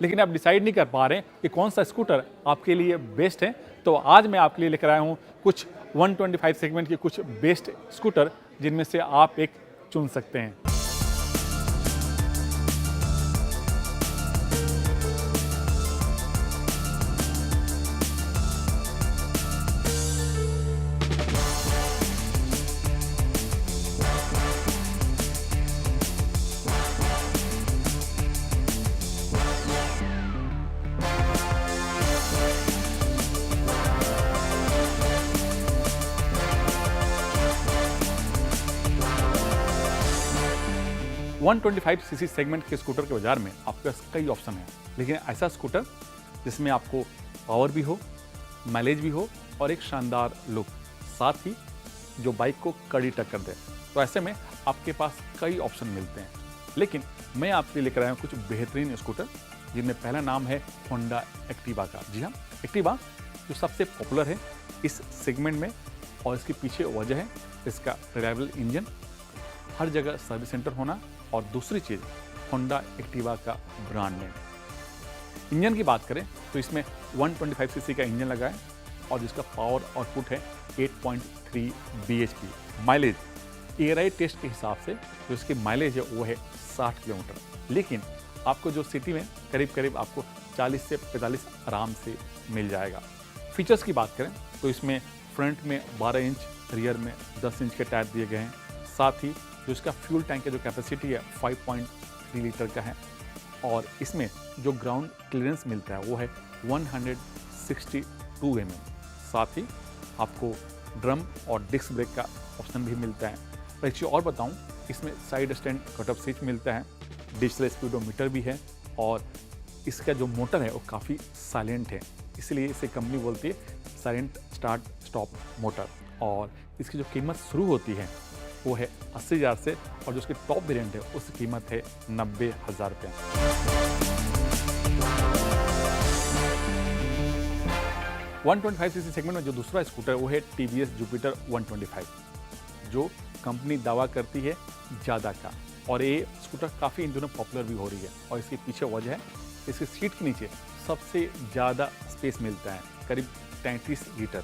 लेकिन आप डिसाइड नहीं कर पा रहे हैं कि कौन सा स्कूटर आपके लिए बेस्ट है, तो आज मैं आपके लिए लेकर आया हूँ कुछ 125 सेगमेंट के कुछ बेस्ट स्कूटर जिनमें से आप एक चुन सकते हैं। वन 125 सीसी सेगमेंट के स्कूटर के बाजार में आपके पास कई ऑप्शन हैं, लेकिन ऐसा स्कूटर जिसमें आपको पावर भी हो, माइलेज भी हो और एक शानदार लुक, साथ ही जो बाइक को कड़ी टक्कर दे, तो ऐसे में आपके पास कई ऑप्शन मिलते हैं। लेकिन मैं आपके लिए लेकर आया हूँ कुछ बेहतरीन स्कूटर जिनमें पहला नाम है होंडा एक्टिवा का। जी हाँ, एक्टिवा जो सबसे पॉपुलर है इस सेगमेंट में, और इसके पीछे वजह है इसका रिलायबल इंजन, हर जगह सर्विस सेंटर होना, और दूसरी चीज़ होंडा एक्टिवा का ब्रांड नेम। इंजन की बात करें तो इसमें 125 सीसी का इंजन लगा है और जिसका पावर आउटपुट है 8.3 bhp। माइलेज एआरआई टेस्ट के हिसाब से जो इसकी माइलेज है वो है 60 किलोमीटर, लेकिन आपको जो सिटी में करीब करीब आपको 40 से 45 आराम से मिल जाएगा। फीचर्स की बात करें तो इसमें फ्रंट में 12 इंच, रियर में 10 इंच के टायर दिए गए हैं, साथ ही जो इसका फ्यूल टैंक की जो कैपेसिटी है 5.3 लीटर का है, और इसमें जो ग्राउंड क्लियरेंस मिलता है वो है 162 mm। साथ ही आपको ड्रम और डिस्क ब्रेक का ऑप्शन भी मिलता है। और एक चीज़ और बताऊं, इसमें साइड स्टैंड कटअप स्विच मिलता है, डिजिटल स्पीडोमीटर भी है, और इसका जो मोटर है वो काफ़ी साइलेंट है, इसलिए इसे कंपनी बोलती है साइलेंट स्टार्ट स्टॉप मोटर। और इसकी जो कीमत शुरू होती है वो है 80,000 से, और जो उसकी टॉप वेरिएंट है उसकी कीमत है 90,000 रुपये। वन 125 सीसी सेगमेंट में जो दूसरा स्कूटर है वो है टीवीएस जुपिटर 125, जो कंपनी दावा करती है ज़्यादा का, और ये स्कूटर काफ़ी इन दिनों पॉपुलर भी हो रही है। और इसके पीछे वजह है इसकी सीट के नीचे सबसे ज़्यादा स्पेस मिलता है, करीब 33 लीटर,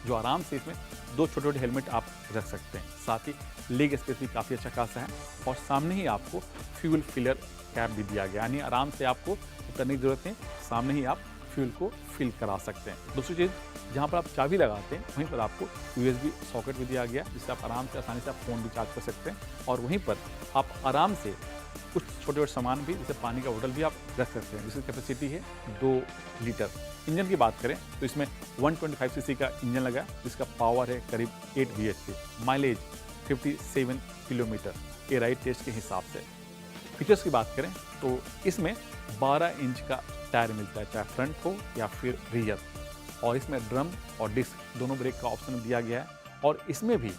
जो आराम से इसमें 2 छोटे छोटे हेलमेट आप रख सकते हैं। साथ ही लेग स्पेस भी काफ़ी अच्छा खासा है, और सामने ही आपको फ्यूल फिलर कैप भी दिया गया, यानी आराम से आपको उतरने की जरूरत नहीं, सामने ही आप फ्यूल को फिल करा सकते हैं। दूसरी चीज़, जहाँ पर आप चाबी लगाते हैं वहीं पर आपको USB सॉकेट भी दिया गया, जिससे आप आराम से आसानी से आप फ़ोन भी चार्ज कर सकते हैं, और वहीं पर आप आराम से कुछ छोटे छोटे सामान भी, जैसे पानी का बोतल भी आप रख सकते हैं, जिसकी कैपेसिटी है 2 लीटर। इंजन की बात करें तो इसमें 125 सीसी का इंजन लगा, जिसका पावर है करीब 8 bhp, mileage 57 kilometre ARI test के हिसाब से। फीचर्स की बात करें तो इसमें 12 इंच का टायर मिलता है, चाहे फ्रंट हो या फिर रियर, और इसमें ड्रम और डिस्क दोनों ब्रेक का ऑप्शन दिया गया है, और इसमें भी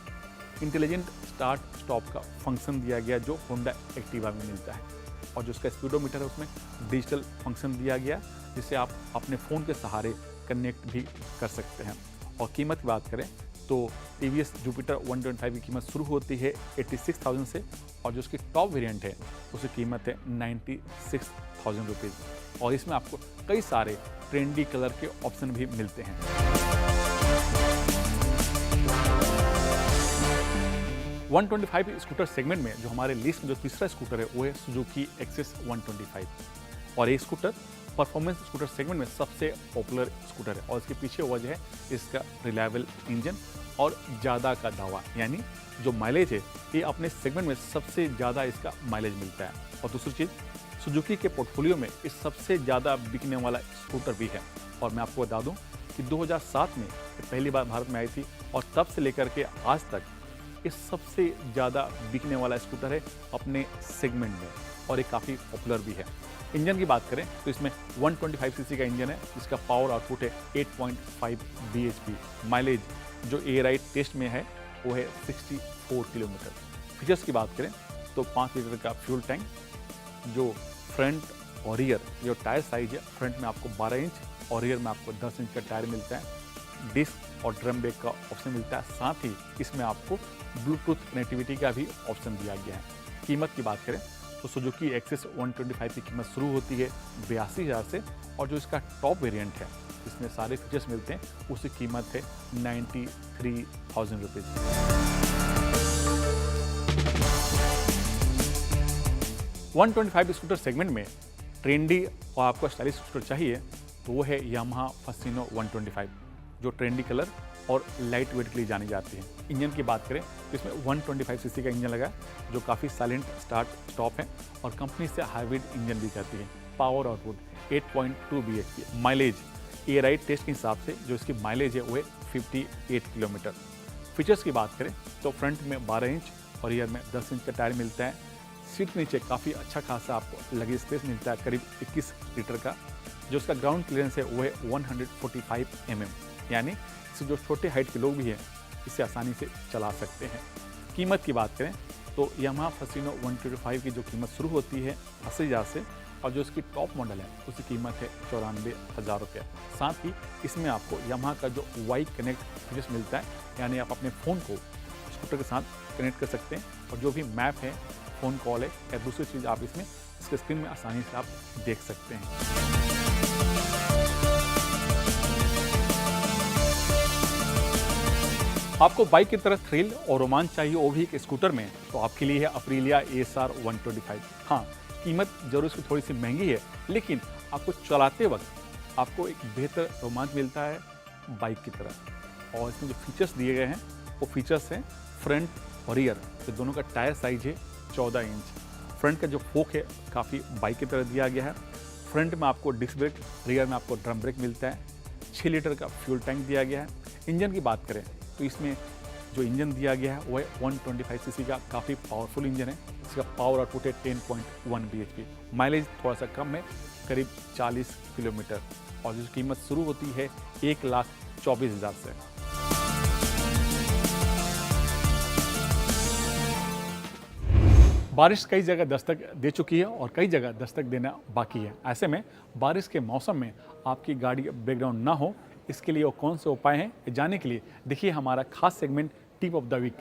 इंटेलिजेंट स्टार्ट स्टॉप का फंक्शन दिया गया जो होंडा एक्टिवा में मिलता है, और जो उसका स्पीडोमीटर है उसमें डिजिटल फंक्शन दिया गया जिससे आप अपने फ़ोन के सहारे कनेक्ट भी कर सकते हैं। और कीमत की बात करें तो टीवीएस जुपिटर 125 की कीमत शुरू होती है 86,000 से, और जो उसकी टॉप वेरिएंट है उसकी कीमत है 96,000 रुपीज़, और इसमें आपको कई सारे ट्रेंडी कलर के ऑप्शन भी मिलते हैं। 125 स्कूटर सेगमेंट में जो हमारे लिस्ट में जो तीसरा स्कूटर है वो है सुजुकी एक्सेस 125, और ये स्कूटर परफॉर्मेंस स्कूटर सेगमेंट में सबसे पॉपुलर स्कूटर है, और इसके पीछे वजह है इसका रिलायबल इंजन और ज़्यादा का दावा, यानी जो माइलेज है ये अपने सेगमेंट में सबसे ज़्यादा इसका माइलेज मिलता है। और दूसरी चीज़, सुजुकी के पोर्टफोलियो में इस सबसे ज़्यादा बिकने वाला स्कूटर भी है, और मैं आपको बता दूं कि 2007 में पहली बार भारत में आई थी, और तब से लेकर के आज तक ये सबसे ज़्यादा बिकने वाला स्कूटर है अपने सेगमेंट में, और ये काफ़ी पॉपुलर भी है। इंजन की बात करें तो इसमें 125 सीसी का इंजन है, जिसका पावर आउटपुट है 8.5 bhp, माइलेज जो एआरआई टेस्ट में है वो है 64 किलोमीटर। फीचर्स की बात करें तो 5 लीटर का फ्यूल टैंक, जो फ्रंट और रियर जो टायर साइज है, फ्रंट में आपको 12 इंच और रियर में आपको 10 इंच का टायर मिलता है, डिस्क और ड्रम ब्रेक का ऑप्शन मिलता है, साथ ही इसमें आपको ब्लूटूथ कनेक्टिविटी का भी ऑप्शन दिया गया है। कीमत की बात करें तो सुजुकी एक्सेस 125 की कीमत शुरू होती है 82,000 से, और जो इसका टॉप वेरिएंट है जिसमें सारे फीचर्स मिलते हैं उसकी कीमत है 93,000 रुपीज़। 125 स्कूटर सेगमेंट में ट्रेंडी और आपको स्टाइलिश स्कूटर चाहिए तो वो है यामाहा फसिनो 125, जो ट्रेंडी कलर और लाइट वेट के लिए जानी जाती है। इंजन की बात करें तो इसमें 125 सीसी का इंजन लगा है जो काफ़ी साइलेंट स्टार्ट स्टॉप है, और कंपनी से हाइब्रिड इंजन भी करती है। Power output 8.2 bhp। Mileage ARAI test के हिसाब से जो इसकी माइलेज है वो है 58 किलोमीटर। फीचर्स की बात करें तो फ्रंट में 12 इंच और रियर में 10 इंच का टायर मिलता है। सीट के नीचे काफ़ी अच्छा खासा आपको लगेज स्पेस मिलता है, करीब 21 लीटर का। जो उसका ग्राउंड क्लियरेंस है वो है 145 mm, यानी इसे जो छोटे हाइट के लोग भी हैं इसे आसानी से चला सकते हैं। कीमत की बात करें तो यामाहा फसिनो 125 की जो कीमत शुरू होती है 80,000 से, और जो इसकी टॉप मॉडल है उसकी कीमत है 94,000 रुपये। साथ ही इसमें आपको यामाहा का जो वाई कनेक्ट फीचर्स मिलता है, यानी आप अपने फ़ोन को स्कूटर के साथ कनेक्ट कर सकते हैं, और जो भी मैप है, फ़ोन कॉल है या दूसरी चीज़ आप इसमें इसके स्क्रीन में आसानी से आप देख सकते हैं। आपको बाइक की तरह थ्रिल और रोमांच चाहिए वो भी एक स्कूटर में, तो आपके लिए है अप्रिलिया ASR 125। हाँ, कीमत जरूर इसकी थोड़ी सी महंगी है, लेकिन आपको चलाते वक्त आपको एक बेहतर रोमांच मिलता है बाइक की तरह। और इसमें जो फीचर्स दिए गए हैं वो फीचर्स हैं फ्रंट और रियर, तो दोनों का टायर साइज है 14 इंच। फ्रंट का जो फोक है काफ़ी बाइक की तरह दिया गया है। फ्रंट में आपको डिस्क ब्रेक, रियर में आपको ड्रम ब्रेक मिलता है। 6 लीटर का फ्यूल टैंक दिया गया है। इंजन की बात करें तो इसमें जो इंजन दिया गया है वो है 125 सीसी का काफ़ी पावरफुल इंजन है। इसका पावर आउटपुट है 10.1 bhp। माइलेज थोड़ा सा कम है, करीब 40 किलोमीटर, और जिसकी कीमत शुरू होती है 1,24,000 से। बारिश कई जगह दस्तक दे चुकी है और कई जगह दस्तक देना बाकी है। ऐसे में बारिश के मौसम में आपकी गाड़ी ब्रेकडाउन ना हो, इसके लिए वो कौन से उपाय हैं, ये जानने के लिए देखिए हमारा खास segment tip of the week.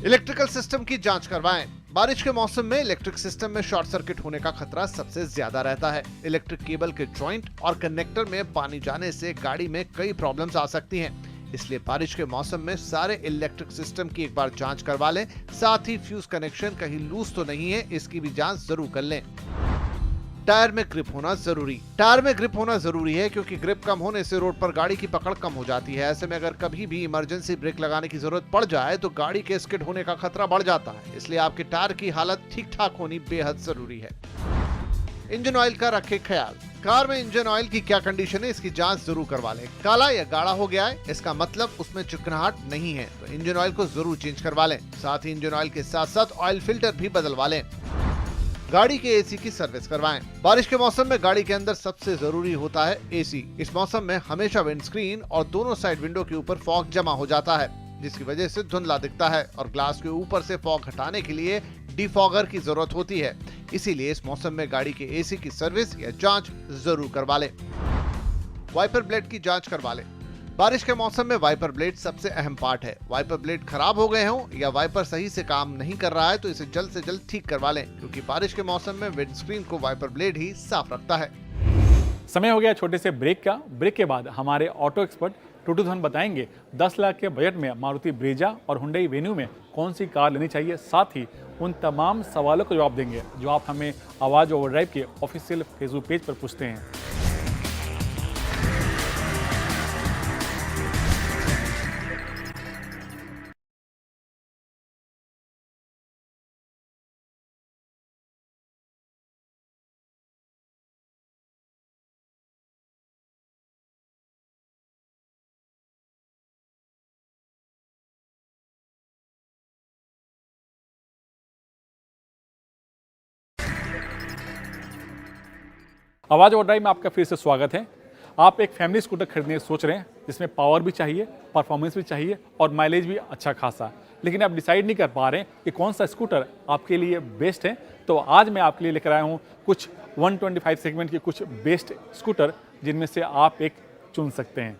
Electrical system की जांच करवाएं। बारिश के मौसम में इलेक्ट्रिक सिस्टम में शॉर्ट सर्किट होने का खतरा सबसे ज्यादा रहता है। इलेक्ट्रिक केबल के जॉइंट और कनेक्टर में पानी जाने से गाड़ी में कई प्रॉब्लम्स आ सकती हैं। इसलिए बारिश के मौसम में सारे इलेक्ट्रिक सिस्टम की एक बार जांच करवा लें। साथ ही फ्यूज कनेक्शन कहीं लूज तो नहीं है, इसकी भी जांच जरूर कर लें। टायर में ग्रिप होना जरूरी। टायर में ग्रिप होना जरूरी है क्योंकि ग्रिप कम होने से रोड पर गाड़ी की पकड़ कम हो जाती है। ऐसे में अगर कभी भी इमरजेंसी ब्रेक लगाने की जरूरत पड़ जाए तो गाड़ी के स्किड होने का खतरा बढ़ जाता है। इसलिए आपके टायर की हालत ठीक ठाक होनी बेहद जरूरी है। इंजन ऑयल का रखें ख्याल। कार में इंजन ऑयल की क्या कंडीशन है, इसकी जांच जरूर करवा लें। काला या गाढ़ा हो गया है, इसका मतलब उसमें चिकनाहट नहीं है, तो इंजन ऑयल को जरूर चेंज करवा लें। साथ ही इंजन ऑयल के साथ साथ ऑयल फिल्टर भी बदलवा लें। गाड़ी के एसी की सर्विस करवाएं। बारिश के मौसम में गाड़ी के अंदर सबसे जरूरी होता है एसी। इस मौसम में हमेशा विंडस्क्रीन और दोनों साइड विंडो के ऊपर फॉग जमा हो जाता है, जिसकी वजह से धुंधला दिखता है और ग्लास के ऊपर से फॉग हटाने के लिए डिफॉगर की जरूरत होती है। इसीलिए इस मौसम में गाड़ी के एसी की सर्विस या जांच जरूर करवा लें। वाइपर ब्लेड की जांच करवा लें। बारिश के मौसम में वाइपर ब्लेड सबसे अहम पार्ट है। वाइपर ब्लेड खराब हो गए हों या वाइपर सही से काम नहीं कर रहा है तो इसे जल्द से जल्द ठीक करवा लें, क्योंकि बारिश के मौसम में विंडस्क्रीन को वाइपर ब्लेड ही साफ रखता है। समय हो गया छोटे से ब्रेक का। ब्रेक के बाद हमारे ऑटो एक्सपर्ट टूटू धन बताएंगे 10 लाख के बजट में मारुति ब्रेजा और हुंडई वेन्यू में कौन सी कार लेनी चाहिए। साथ ही उन तमाम सवालों का जवाब देंगे जो आप हमें आवाज़ ओवरड्राइव के ऑफिशियल फेसबुक पेज पर पूछते हैं। आवाज़ ओवरड्राइव में आपका फिर से स्वागत है। आप एक फैमिली स्कूटर खरीदने की सोच रहे हैं जिसमें पावर भी चाहिए, परफॉर्मेंस भी चाहिए और माइलेज भी अच्छा खासा, लेकिन आप डिसाइड नहीं कर पा रहे हैं कि कौन सा स्कूटर आपके लिए बेस्ट है। तो आज मैं आपके लिए लेकर आया हूँ कुछ 125 सेगमेंट के कुछ बेस्ट स्कूटर जिनमें से आप एक चुन सकते हैं।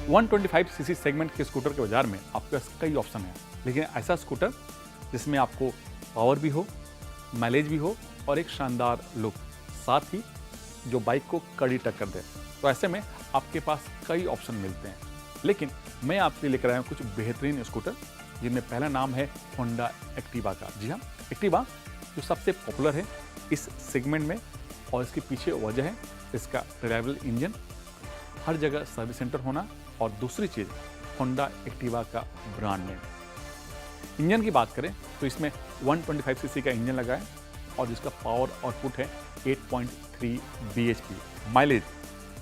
125 सीसी सेगमेंट के स्कूटर के बाजार में आपके पास कई ऑप्शन हैं, लेकिन ऐसा स्कूटर जिसमें आपको पावर भी हो, माइलेज भी हो और एक शानदार लुक, साथ ही जो बाइक को कड़ी टक्कर दे, तो ऐसे में आपके पास कई ऑप्शन मिलते हैं। लेकिन मैं आपके लिए लेकर आया हूँ कुछ बेहतरीन स्कूटर, जिनमें पहला नाम है होंडा एक्टिवा का। जी हाँ, एक्टिवा जो सबसे पॉपुलर है इस सेगमेंट में, और इसके पीछे वजह है इसका रिलायबल इंजन, हर जगह सर्विस सेंटर होना, और दूसरी चीज़ होंडा एक्टिवा का ब्रांड नेम। इंजन की बात करें तो इसमें 125 सीसी का इंजन लगा है और जिसका पावर आउटपुट है 8.3 bhp। माइलेज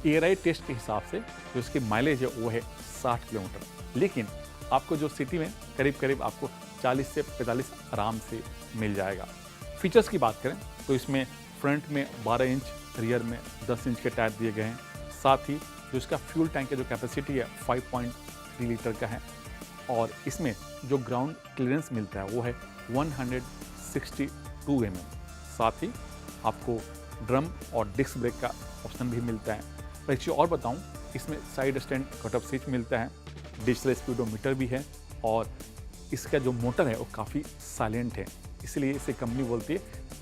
एआरआई टेस्ट के हिसाब से जो इसकी माइलेज है वो है 60 किलोमीटर, लेकिन आपको जो सिटी में करीब करीब आपको 40 से 45 आराम से मिल जाएगा। फीचर्स की बात करें तो इसमें फ्रंट में 12 इंच, रियर में 10 इंच के टायर दिए गए हैं, साथ ही जो इसका फ्यूल टैंक की जो कैपेसिटी है 5.3 लीटर का है, और इसमें जो ग्राउंड क्लियरेंस मिलता है वो है 162 mm। साथ ही आपको ड्रम और डिस्क ब्रेक का ऑप्शन भी मिलता है। और एक चीज़ और बताऊं, इसमें साइड स्टैंड कटअप स्विच मिलता है, डिजिटल स्पीडोमीटर भी है, और इसका जो मोटर है वो काफ़ी साइलेंट है, इसलिए इसे कंपनी बोलती है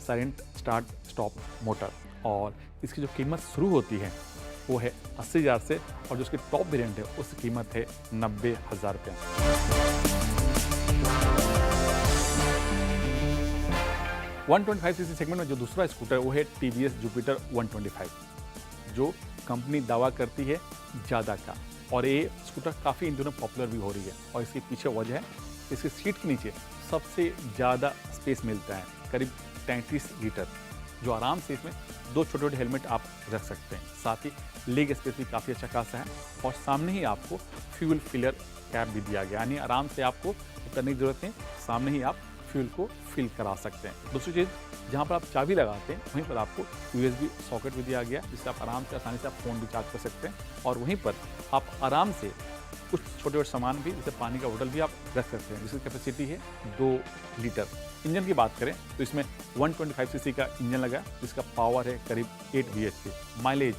साइलेंट स्टार्ट स्टॉप मोटर। और इसकी जो कीमत शुरू होती है वो है 80,000 से, और जो उसकी टॉप वेरिएंट है उसकी कीमत है 90,000 रुपये। 125 सीसी सेगमेंट में जो दूसरा स्कूटर है वो है टीवीएस जुपिटर 125, जो कंपनी दावा करती है ज़्यादा का, और ये स्कूटर काफ़ी इन दिनों पॉपुलर भी हो रही है। और इसके पीछे वजह है इसकी सीट के नीचे सबसे ज़्यादा स्पेस मिलता है, करीब 33 लीटर, जो आराम से इसमें 2 छोटे छोटे हेलमेट आप रख सकते हैं। साथ ही लेग स्पेस भी काफ़ी अच्छा खासा है, और सामने ही आपको फ्यूल फिलर कैप भी दिया गया, यानी आराम से आपको करने की जरूरत नहीं, सामने ही आप फ्यूल को फिल करा सकते हैं। दूसरी चीज़, जहाँ पर आप चाबी लगाते हैं वहीं पर आपको USB सॉकेट भी दिया गया, जिससे आप आराम से आसानी से आप फ़ोन भी चार्ज कर सकते हैं, और वहीं पर आप आराम से कुछ छोटे छोटे सामान भी, जैसे पानी का बोतल भी आप रख सकते हैं, जिसकी कैपेसिटी है 2 लीटर। इंजन की बात करें तो इसमें 125 सीसी का इंजन लगा, जिसका पावर है करीब 8 bhp, mileage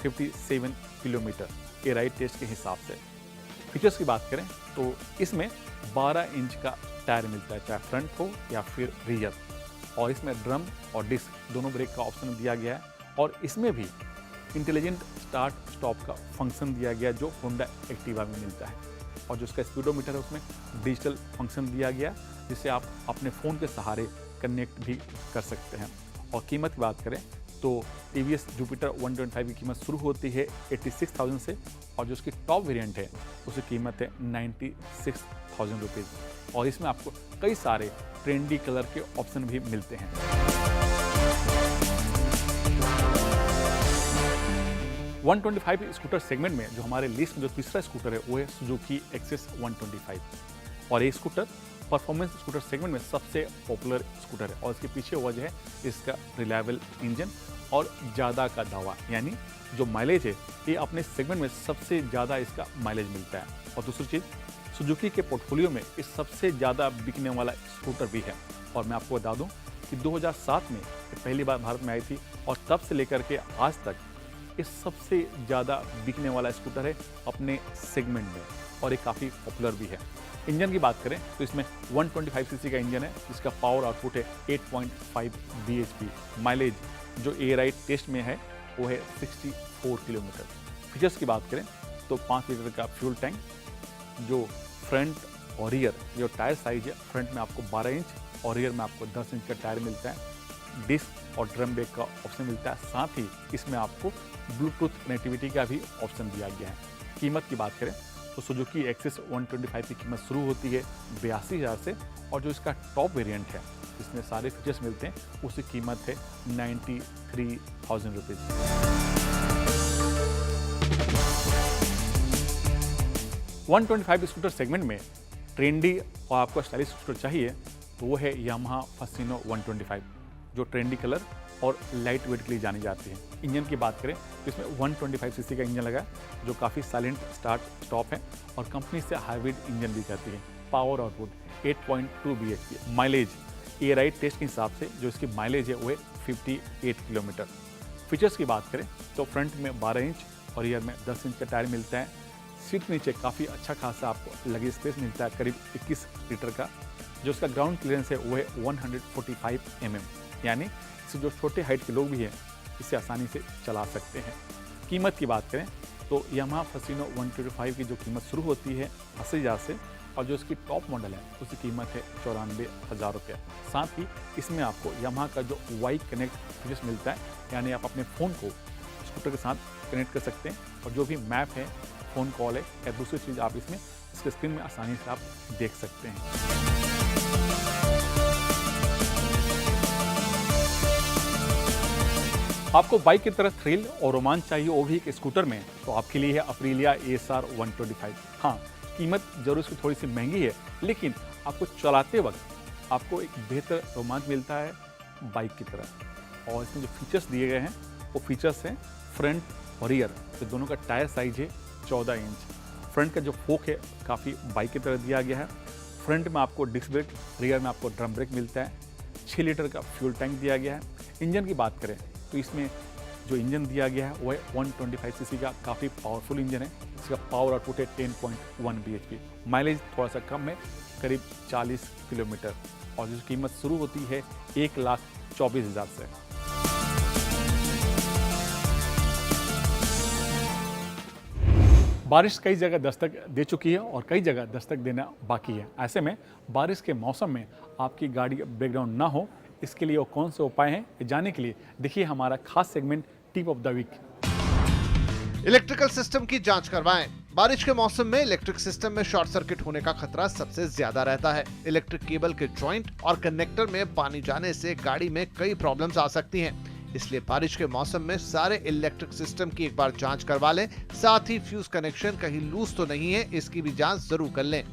57 kilometre ARI test के हिसाब से। फीचर्स की बात करें तो इसमें 12 इंच का टायर मिलता है, चाहे फ्रंट हो या फिर रियर, और इसमें ड्रम और डिस्क दोनों ब्रेक का ऑप्शन दिया गया है, और इसमें भी इंटेलिजेंट स्टार्ट स्टॉप का फंक्शन दिया गया जो होंडा एक्टिवा में मिलता है, और जो उसका स्पीडोमीटर है उसमें डिजिटल फंक्शन दिया गया, जिससे आप अपने फ़ोन के सहारे कनेक्ट भी कर सकते हैं। और कीमत की बात करें तो टीवीएस जुपिटर 125 की कीमत शुरू होती है 86,000 से, और जो उसकी टॉप वेरिएंट है उसकी कीमत है 96,000 रुपीज़, और इसमें आपको कई सारे ट्रेंडी कलर के ऑप्शन भी मिलते हैं। वन 125 स्कूटर सेगमेंट में जो हमारे लिस्ट में जो तीसरा स्कूटर है वो है सुजुकी एक्सेस 125, और ये स्कूटर परफॉर्मेंस स्कूटर सेगमेंट में सबसे पॉपुलर स्कूटर है, और इसके पीछे वजह है इसका रिलायबल इंजन और ज़्यादा का दावा, यानी जो माइलेज है ये अपने सेगमेंट में सबसे ज़्यादा इसका माइलेज मिलता है। और दूसरी चीज़, सुजुकी के पोर्टफोलियो में ये सबसे ज़्यादा बिकने वाला स्कूटर भी है, और मैं आपको बता दूं कि 2007 में पहली बार भारत में आई थी, और तब से लेकर के आज तक ये सबसे ज़्यादा बिकने वाला स्कूटर है अपने सेगमेंट में, और ये काफ़ी पॉपुलर भी है। इंजन की बात करें तो इसमें 125 सीसी का इंजन है, जिसका पावर आउटपुट है 8.5 bhp, माइलेज जो एआरआई टेस्ट में है वो है 64 किलोमीटर। फीचर्स की बात करें तो 5 लीटर का फ्यूल टैंक, जो फ्रंट और रियर जो टायर साइज है, फ्रंट में आपको 12 इंच और रियर में आपको 10 इंच का टायर मिलता है, डिस्क और ड्रम ब्रेक का ऑप्शन मिलता है, साथ ही इसमें आपको ब्लूटूथ कनेक्टिविटी का भी ऑप्शन दिया गया है। कीमत की बात करें तो सुजुकी एक्सेस 125 की कीमत शुरू होती है 82,000 से, और जो इसका टॉप वेरिएंट है जिसमें सारे फीचर्स मिलते हैं उसकी कीमत है 93,000 रुपीज़। 125 स्कूटर सेगमेंट में ट्रेंडी और आपको स्टाइलिश स्कूटर चाहिए तो वो है यामाहा फसिनो 125, जो ट्रेंडी कलर और लाइट वेट के लिए जानी जाती है। इंजन की बात करें तो इसमें 125 सीसी का इंजन लगा है, जो काफ़ी साइलेंट स्टार्ट स्टॉप है, और कंपनी से हाइब्रिड इंजन भी कहती है। Power output 8.2 bhp, mileage ARI test के हिसाब से जो इसकी माइलेज है वो है 58 किलोमीटर। फीचर्स की बात करें तो फ्रंट में 12 इंच और रियर में 10 इंच का टायर मिलता है, सीट नीचे काफ़ी अच्छा खासा आपको लगेज स्पेस मिलता है, करीब 21 लीटर का। जो उसका ग्राउंड क्लियरेंस है वो है 145 mm, यानी इसे जो छोटे हाइट के लोग भी हैं इसे आसानी से चला सकते हैं। कीमत की बात करें तो यामाहा फैसिनो 125 की जो कीमत शुरू होती है 80,000 से, और जो इसकी टॉप मॉडल है उसकी कीमत है 94,000 रुपये। साथ ही इसमें आपको यामाहा का जो वाई कनेक्ट फीचर्स मिलता है, यानी आप अपने फ़ोन को स्कूटर के साथ कनेक्ट कर सकते हैं, और जो भी मैप है, फ़ोन कॉल है या दूसरी चीज़ आप इसमें इसके स्क्रीन में आसानी से आप देख सकते हैं। आपको बाइक की तरह थ्रिल और रोमांच चाहिए, वो भी एक स्कूटर में, तो आपके लिए है अप्रीलिया ASR 125। हाँ, कीमत जरूर इसकी थोड़ी सी महंगी है, लेकिन आपको चलाते वक्त आपको एक बेहतर रोमांच मिलता है बाइक की तरह। और इसमें जो फीचर्स दिए गए हैं वो फीचर्स हैं फ्रंट और रियर, तो दोनों का टायर साइज है 14 इंच। फ्रंट का जो फोक है काफ़ी बाइक की तरह दिया गया है। फ्रंट में आपको डिस्क ब्रेक, रियर में आपको ड्रम ब्रेक मिलता है। 6 लीटर का फ्यूल टैंक दिया गया है। इंजन की बात करें तो इसमें जो इंजन दिया गया है वो है 125 सीसी का काफ़ी पावरफुल इंजन है। इसका पावर आउटपुट है 10.1 bhp। माइलेज थोड़ा सा कम है, करीब 40 किलोमीटर, और जिसकी कीमत शुरू होती है 1,24,000 से। बारिश कई जगह दस्तक दे चुकी है और कई जगह दस्तक देना बाकी है। ऐसे में बारिश के मौसम में आपकी गाड़ी ब्रेकडाउन ना हो, इसके लिए वो कौन से उपाय हैं, ये जानने के लिए देखिए हमारा खास segment tip of the week. Electrical system की जांच करवाएं। बारिश के मौसम में इलेक्ट्रिक सिस्टम में शॉर्ट सर्किट होने का खतरा सबसे ज्यादा रहता है। इलेक्ट्रिक केबल के जॉइंट और कनेक्टर में पानी जाने से गाड़ी में कई प्रॉब्लम्स आ सकती हैं। इसलिए बारिश के मौसम में सारे इलेक्ट्रिक सिस्टम की एक बार जांच करवा लें। साथ ही फ्यूज कनेक्शन कहीं लूज तो नहीं है, इसकी भी जांच जरूर कर लें।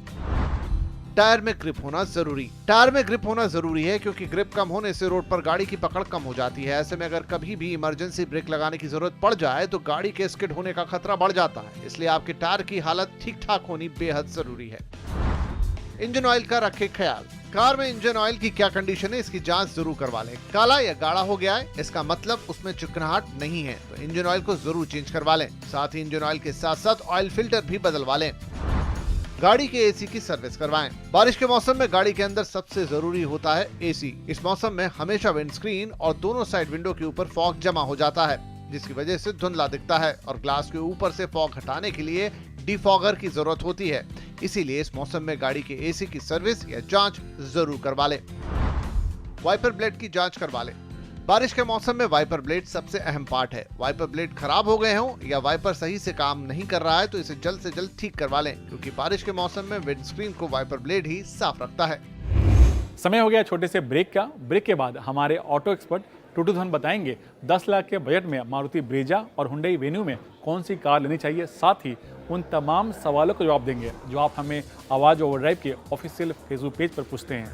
टायर में ग्रिप होना जरूरी। टायर में ग्रिप होना जरूरी है क्योंकि ग्रिप कम होने से रोड पर गाड़ी की पकड़ कम हो जाती है। ऐसे में अगर कभी भी इमरजेंसी ब्रेक लगाने की जरूरत पड़ जाए तो गाड़ी के स्किड होने का खतरा बढ़ जाता है। इसलिए आपके टायर की हालत ठीक ठाक होनी बेहद जरूरी है। इंजन ऑयल का रखें ख्याल। कार में इंजन ऑयल की क्या कंडीशन है, इसकी जांच जरूर करवा लें। काला या गाढ़ा हो गया है, इसका मतलब उसमें चिकनाहट नहीं है, तो इंजन ऑयल को जरूर चेंज करवा लें। साथ ही इंजन ऑयल के साथ साथ ऑयल फिल्टर भी बदलवा लें। गाड़ी के एसी की सर्विस करवाएं। बारिश के मौसम में गाड़ी के अंदर सबसे जरूरी होता है एसी। इस मौसम में हमेशा विंडस्क्रीन और दोनों साइड विंडो के ऊपर फॉग जमा हो जाता है, जिसकी वजह से धुंधला दिखता है और ग्लास के ऊपर से फॉग हटाने के लिए डिफॉगर की जरूरत होती है। इसीलिए इस मौसम में गाड़ी के एसी की सर्विस या जांच जरूर करवा लें। वाइपर ब्लेड की जांच करवा लें। बारिश के मौसम में वाइपर ब्लेड सबसे अहम पार्ट है। वाइपर ब्लेड खराब हो गए हों या वाइपर सही से काम नहीं कर रहा है तो इसे जल्द से जल्द ठीक करवा लें, क्योंकि बारिश के मौसम में विंडस्क्रीन को वाइपर ब्लेड ही साफ रखता है। समय हो गया छोटे से ब्रेक का। ब्रेक के बाद हमारे ऑटो एक्सपर्ट टूटू धवन बताएंगे 10 लाख के बजट में मारुति ब्रेजा और हुंडई वेन्यू में कौन सी कार लेनी चाहिए। साथ ही उन तमाम सवालों का जवाब देंगे जो आप हमें आवाज ओवरड्राइव के ऑफिशियल फेसबुक पेज पर पूछते हैं।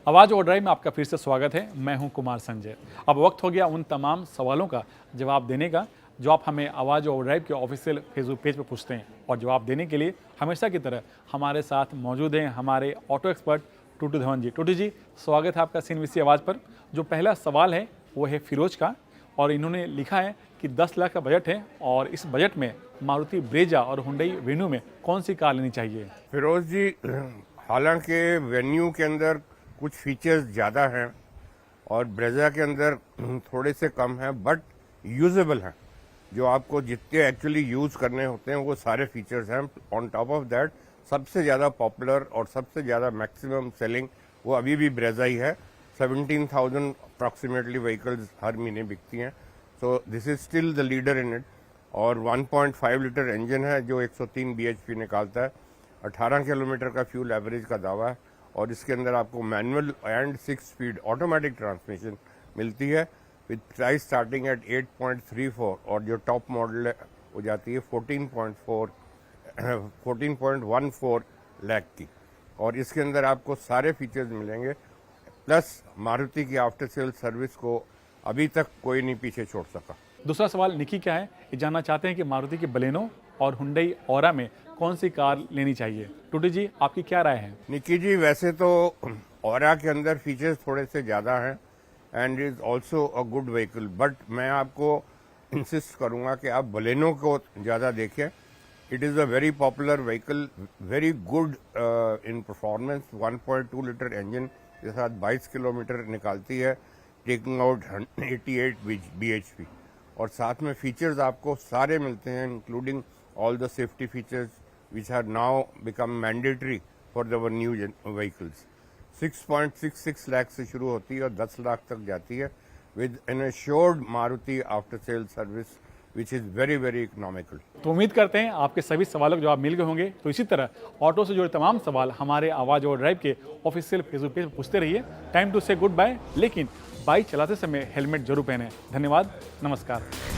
आवाज ओवरड्राइव में आपका फिर से स्वागत है। मैं हूं कुमार संजय। अब वक्त हो गया उन तमाम सवालों का जवाब देने का जो आप हमें आवाज ओवरड्राइव के ऑफिशियल फेसबुक पेज पर पूछते हैं। और जवाब देने के लिए हमेशा की तरह हमारे साथ मौजूद हैं हमारे ऑटो एक्सपर्ट टूटू धवन जी। टूटू जी, स्वागत है आपका CNBC आवाज़ पर। जो पहला सवाल है वो है फिरोज का, और इन्होंने लिखा है कि 10 लाख का बजट है और इस बजट में मारुति ब्रेजा और हुंडई वेन्यू में कौन सी कार लेनी चाहिए। फिरोज जी, हालांकि वेन्यू के अंदर कुछ फीचर्स ज़्यादा हैं और ब्रेजा के अंदर थोड़े से कम हैं, बट यूजेबल हैं। जो आपको जितने एक्चुअली यूज़ करने होते हैं वो सारे फीचर्स हैं। ऑन टॉप ऑफ दैट सबसे ज़्यादा पॉपुलर और सबसे ज़्यादा मैक्सिमम सेलिंग वो अभी भी ब्रेजा ही है। 17,000 अप्रॉक्सीमेटली व्हीकल्स हर महीने बिकती हैं। So this is still the leader in it. और 1.5 लीटर इंजन है जो 103 bhp निकालता है। 18 किलोमीटर का फ्यूल एवरेज का दावा है, और इसके अंदर आपको manual and 6 speed automatic transmission मिलती है विद प्राइस स्टार्टिंग एट 8.34, और जो टॉप मॉडल है वो जाती है 14.14 लाख की। और इसके अंदर आपको सारे फीचर्स मिलेंगे, प्लस मारुति की आफ्टर सेल सर्विस को अभी तक कोई नहीं पीछे छोड़ सका। दूसरा सवाल निकी क्या है, ये जानना चाहते हैं कि मारुति की बलेनो और हुंडई ऑरा में कौन सी कार लेनी चाहिए। टूटू जी, आपकी क्या राय है। निकी जी, वैसे तो ऑरा के अंदर फीचर्स थोड़े से ज़्यादा हैं and is also a good vehicle, but मैं आपको इंसिस्ट करूँगा कि आप बलेनो को ज़्यादा देखें। It is a very popular vehicle, very good in performance, 1.2 litre engine के साथ 22 किलोमीटर निकालती है, टेकिंग आउट 88 bhp, और साथ में फीचर्स आपको सारे मिलते हैं, including all the safety features which are now become mandatory for our new vehicles. 6.66 lakh से शुरू होती है और 10 लाख तक जाती है with an assured Maruti after sale service which is very very economical. तो उम्मीद करते हैं आपके सभी सवालों के जवाब मिल गए होंगे। तो इसी तरह ऑटो से जुड़े तमाम सवाल हमारे आवाज़ और ड्राइव के ऑफिशियल फेसबुक पेज पर पूछते रहिए। टाइम टू से गुड बाय, लेकिन बाइक चलाते समय हेलमेट जरूर पहनें। धन्यवाद, नमस्कार।